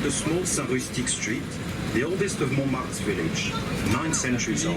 a small Saint-Rustic street, the oldest of Montmartre's village, 9 centuries old.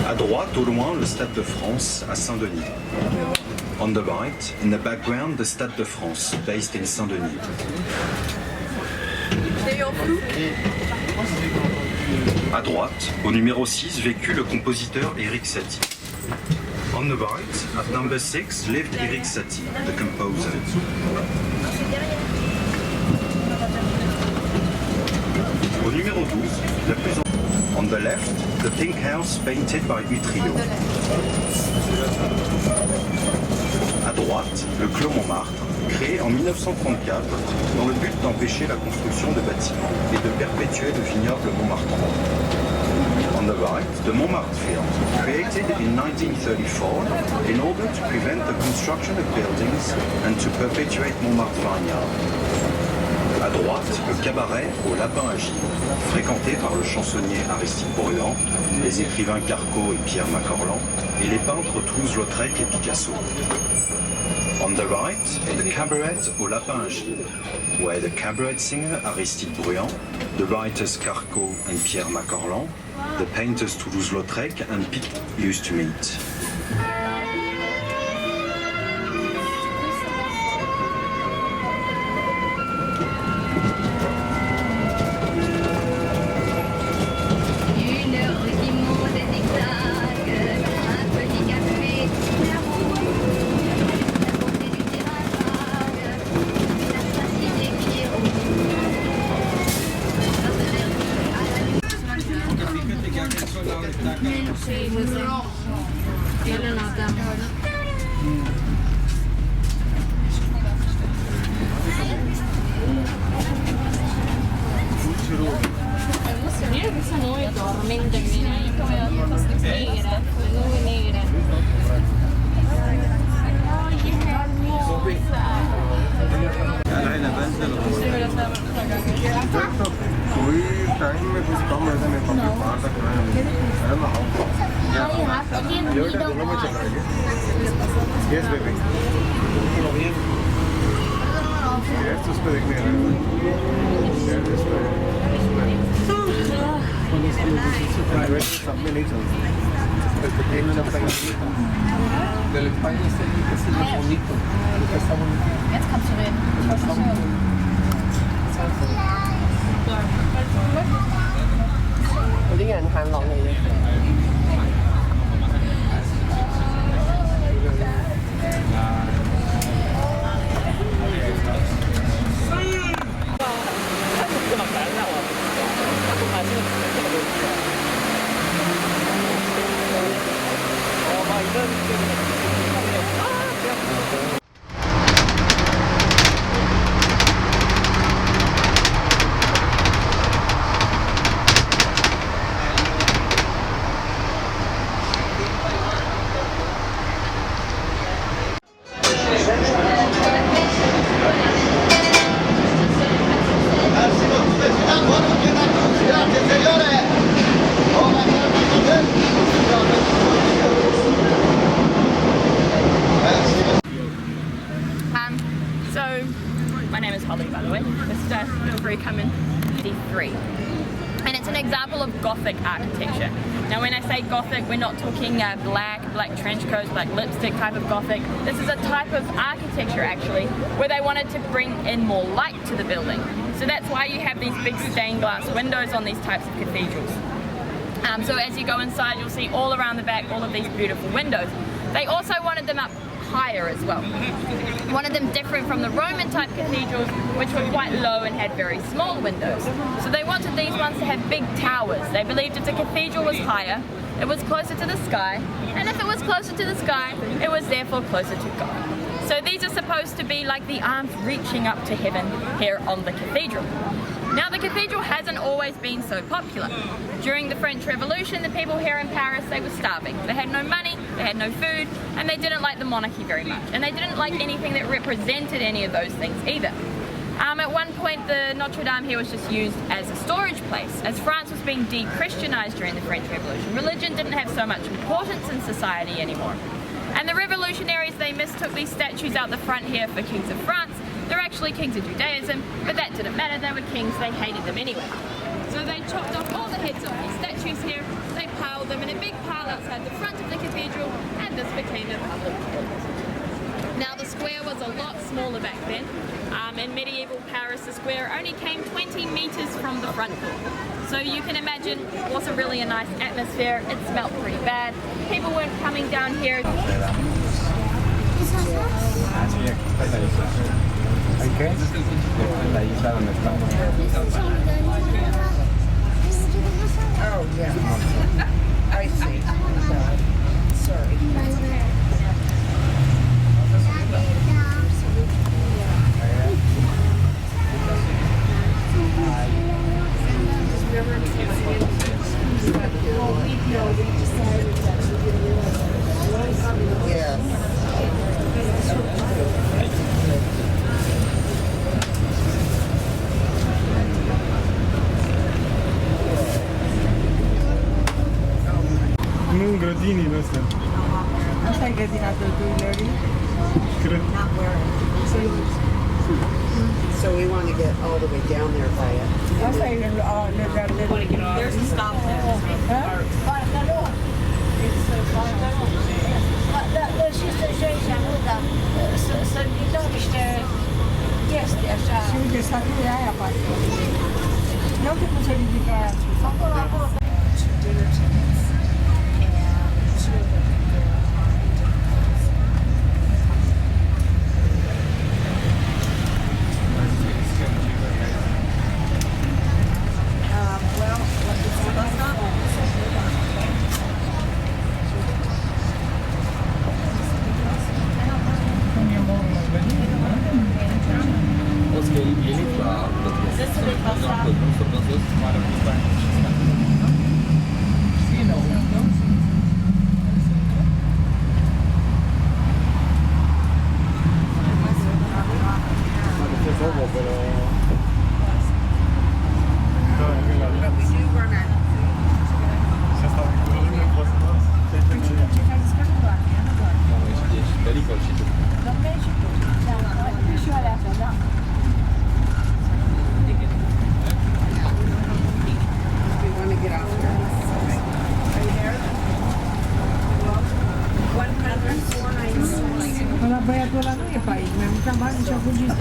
À droite, au loin, le Stade de France à Saint-Denis. On the right, in the background, the Stade de France, based in Saint-Denis. À droite, au numéro 6, vécut le compositeur Erik Satie. On the right, at number 6, lived Erik Satie, the composer. Au numéro 12, la plus on the left, the pink house painted by Utrillo. À droite, le Clos Montmartre, créé en 1934 dans le but d'empêcher la construction de bâtiments et de perpétuer le vignoble montmartran. On the right, the Montmartre Field, created in 1934 in order to prevent the construction of buildings and to perpetuate Montmartre vineyard. À droite, le cabaret au Lapin à Gilles, fréquenté par le chansonnier Aristide Bruand, les écrivains Carco et Pierre Macorlan, et les peintres Toulouse-Lautrec et Picasso. On the right, the cabaret au Lapin à Gilles, where the cabaret singer Aristide Bruand, the writers Carco and Pierre Macorlan, the painters Toulouse-Lautrec and Pic used to meet. Yes, baby. Yes, उसको देखने सब में नहीं चलता एक चलता del España es el bonito está bonito Jetzt kannst du reden. Có啲人行落嚟嘅。My name is Holly, by the way. This is free coming 83. And it's an example of Gothic architecture. Now when I say Gothic, we're not talking black trench coats, black lipstick type of Gothic. This is a type of architecture actually, where they wanted to bring in more light to the building. So that's why you have these big stained glass windows on these types of cathedrals. So as you go inside, you'll see all around the back all of these beautiful windows. They also wanted them up higher as well. Wanted them different from the Roman type cathedrals, which were quite low and had very small windows. So they wanted these ones to have big towers. They believed if the cathedral was higher, it was closer to the sky, and if it was closer to the sky, it was therefore closer to God. So these are supposed to be like the arms reaching up to heaven here on the cathedral. Now the cathedral hasn't always been so popular. During the French Revolution, the people here in Paris, they were starving. They had no money, they had no food, and they didn't like the monarchy very much. And they didn't like anything that represented any of those things either. At one point, the Notre Dame here was just used as a storage place. As France was being de-Christianized during the French Revolution, religion didn't have so much importance in society anymore. And the revolutionaries, they mistook these statues out the front here for kings of France. They're actually kings of Judaism, but that didn't matter. They were kings, they hated them anyway. So they chopped off all the heads of these statues here, they piled them in a big pile outside the front of the cathedral, and this became a public toilet. Now the square was a lot smaller back then. In medieval Paris, the square only came 20 meters from the front door. So you can imagine it wasn't really a nice atmosphere, it smelled pretty bad. People weren't coming down here. ¿Qué? La isla donde estamos. Oh, yeah. I see. Sorry. Nu grădinii ăstea. Asta e grădina Dăduilării. Not where. So we want to get all the way down there by it. Asta e There's a stop there. Dar și să joci anuda, să ridăm niște chestii așa. Și uite, statuia aia parcă. Nu știu cum se ridică aia. Acolo, acolo. Băiatul ăla nu e pe aici, mi-am uitat bani și-au fugit.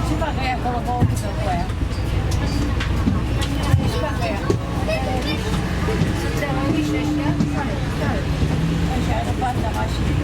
Ce fac aia acolo, bă, uite cu aia? Ce fac aia? Să-ți uiși ăștia? Așa, în partea mașinii.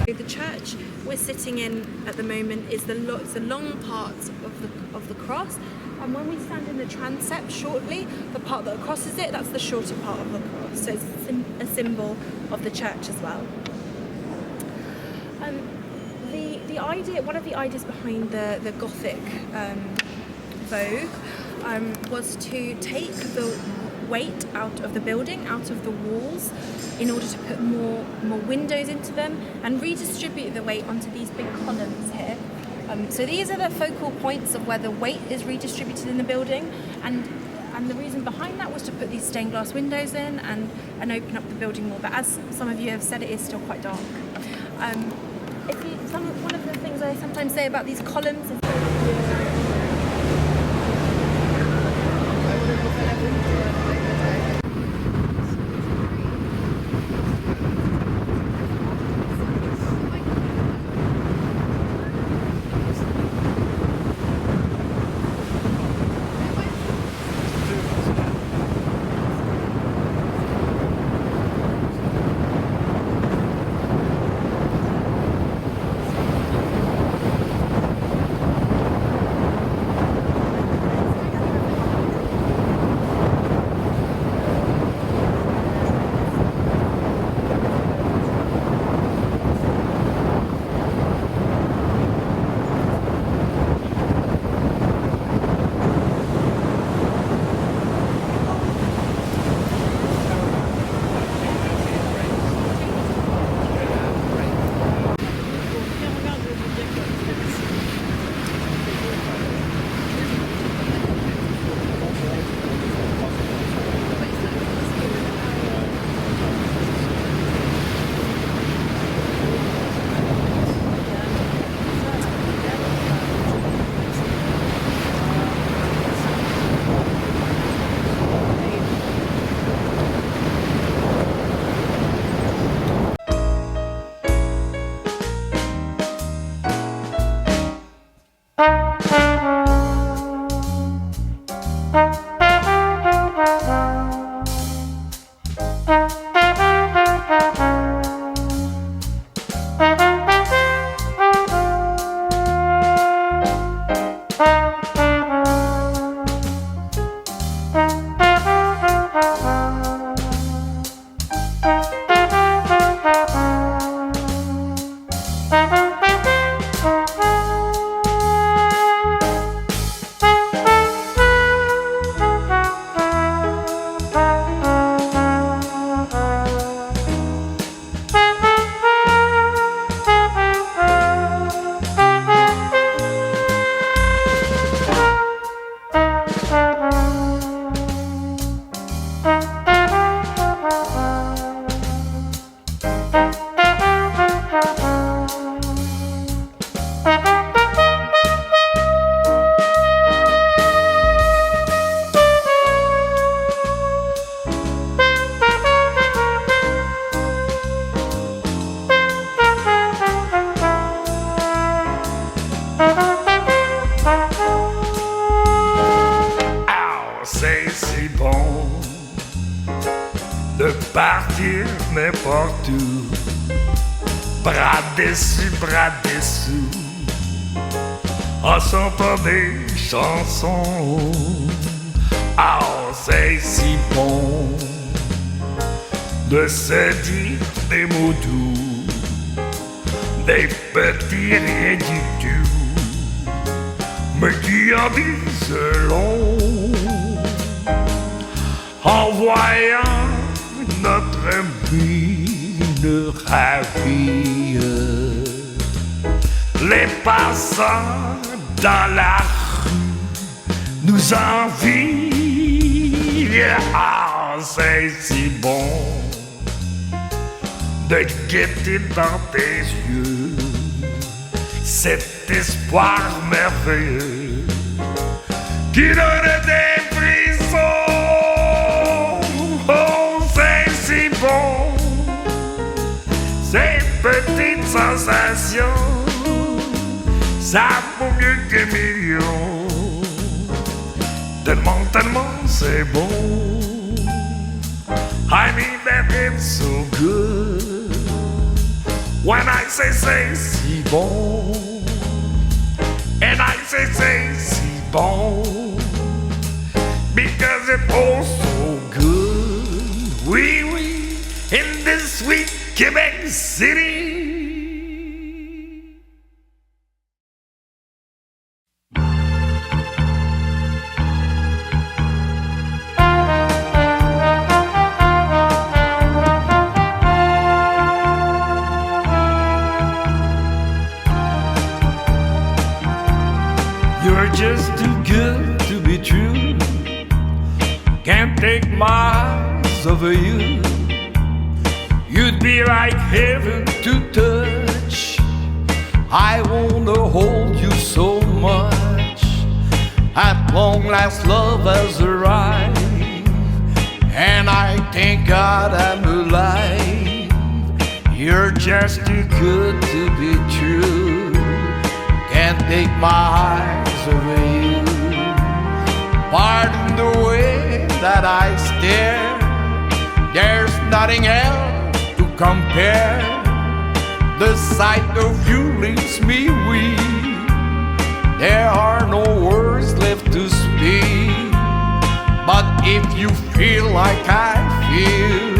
The church we're sitting in at the moment is it's the long part of the cross, and when we stand in the transept shortly, the part that crosses it, that's the shorter part of the cross. So it's a symbol of the church as well. One of the ideas behind the Gothic vogue was to take the weight out of the building, out of the walls, in order to put more windows into them and redistribute the weight onto these big columns here. So these are the focal points of where the weight is redistributed in the building, and the reason behind that was to put these stained glass windows in and open up the building more. But as some of you have said, it is still quite dark. One of the things I sometimes say about these columns is partir n'importe où, bras dessous, en chantant des chansons. Oh, c'est si bon de se dire des mots doux, des petits rien du tout, mais qui en disent long. En voyant notre mine ravie, les passants dans la rue nous envient. Ah, c'est si bon de guetter dans tes yeux cet espoir merveilleux qui donne des frissons. Oh, c'est si bon, ces petites sensations, ça vaut mieux que millions. Tellement, tellement c'est bon. I mean that it's so good. When I say si bon, and I say si bon, because it's all so good. Oui, oui, in this sweet Quebec City. You're just too good to be true. Can't take my eyes over you. You'd be like heaven to touch. I wanna hold you so much. At long last love has arrived, and I thank God I'm alive. You're just too good to be true. Can't take my eyes over you. Pardon the way that I stare. There's nothing else to compare. The sight of you leaves me weak. There are no words left to speak. But if you feel like I feel,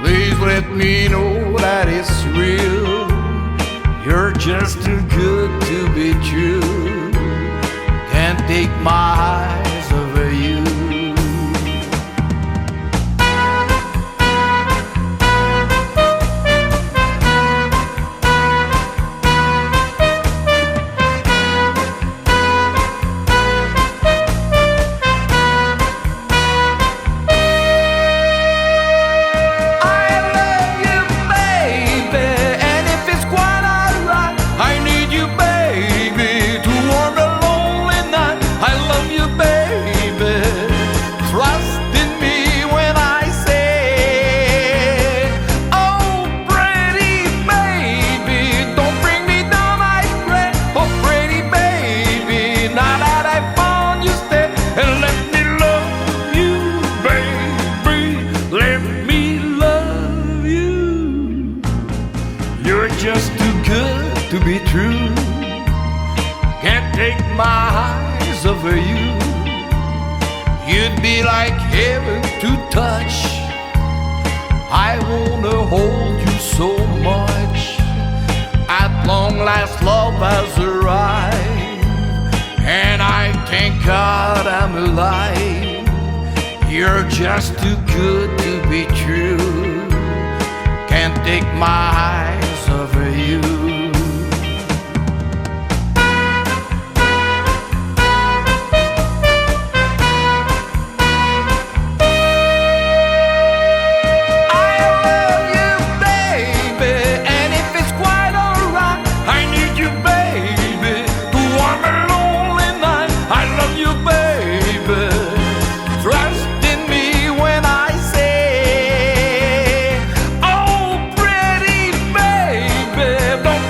please let me know that it's real. You're just too good to be true. Can't take my eyes over you. Just too good to be true. Can't take my eyes over you. You'd be like heaven to touch. I wanna hold you so much. At long last love has arrived, and I thank God I'm alive. You're just too good to be true. Can't take my eyes over you. Don't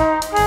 Thank